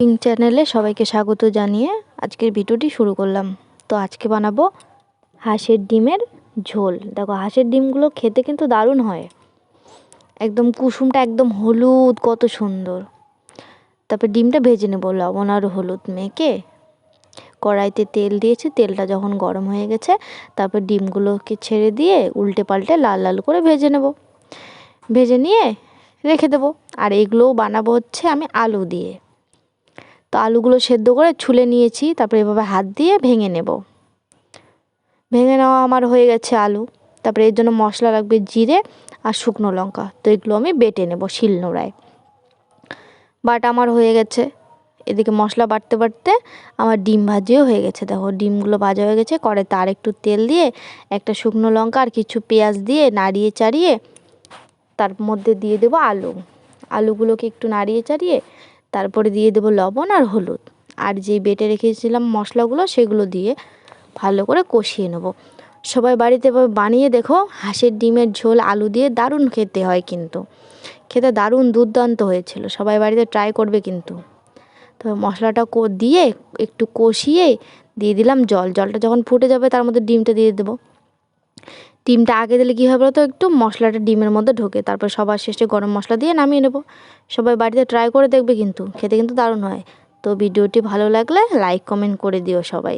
Cooking চ্যানেলে সবাইকে স্বাগত জানিয়ে আজকের ভিডিওটি শুরু করলাম। তো আজকে বানাবো হাঁসের ডিমের ঝোল। দেখো হাঁসের ডিমগুলো খেতে কিন্তু দারুণ হয়, একদম কুসুমটা একদম হলুদ, কত সুন্দর। তারপর ডিমটা ভেজে নেবো লবণ আর হলুদ মেখে। কড়াইতে তেল দিয়েছি, তেলটা যখন গরম হয়ে গেছে তারপর ডিমগুলোকে ছেড়ে দিয়ে উল্টে পাল্টে লাল লাল করে ভেজে নেব। ভেজে নিয়ে রেখে দেবো। আর এগুলোও বানাবো হচ্ছে আমি আলু দিয়ে। তো আলুগুলো সেদ্ধ করে ছুলে নিয়েছি, তারপরে এভাবে হাত দিয়ে ভেঙে নেব। ভেঙে নেওয়া আমার হয়ে গেছে আলু। তারপরে এর জন্য মশলা লাগবে জিরে আর শুকনো লঙ্কা। তো এগুলো আমি বেটে নেব শিলনোড়ায়। বাটা আমার হয়ে গেছে। এদিকে মশলা বাটতে বাটতে আমার ডিম ভাজিও হয়ে গেছে। দেখো ডিমগুলো ভাজা হয়ে গেছে। কড়াইতে আর একটু তেল দিয়ে একটা শুকনো লঙ্কা আর কিছু পেঁয়াজ দিয়ে নাড়িয়ে চাড়িয়ে তার মধ্যে দিয়ে দেবো আলু। আলুগুলোকে একটু নাড়িয়ে চাড়িয়ে তারপরে দিয়ে দেবো লবণ আর হলুদ। আর যে বেটে রেখেছিলাম মশলাগুলো সেগুলো দিয়ে ভালো করে কষিয়ে নেব। সবাই বাড়িতে বানিয়ে দেখো, হাঁসের ডিমের ঝোল আলু দিয়ে দারুণ খেতে হয়, কিন্তু খেতে দারুণ দুর্দান্ত হয়েছিল। সবাই বাড়িতে ট্রাই করবে কিন্তু। তো মশলাটা দিয়ে একটু কষিয়ে দিয়ে দিলাম জল। জলটা যখন ফুটে যাবে তার মধ্যে ডিমটা দিয়ে দেবো। ডিমটা আগে দিলে কী হবে বলো তো, একটু মশলাটা ডিমের মধ্যে ঢোকে। তারপর সবার শেষে গরম মশলা দিয়ে নামিয়ে নেব। সবাই বাড়িতে ট্রাই করে দেখবে, কিন্তু খেতে কিন্তু দারুণ হয়। তো ভিডিওটি ভালো লাগলে লাইক কমেন্ট করে দিও সবাই।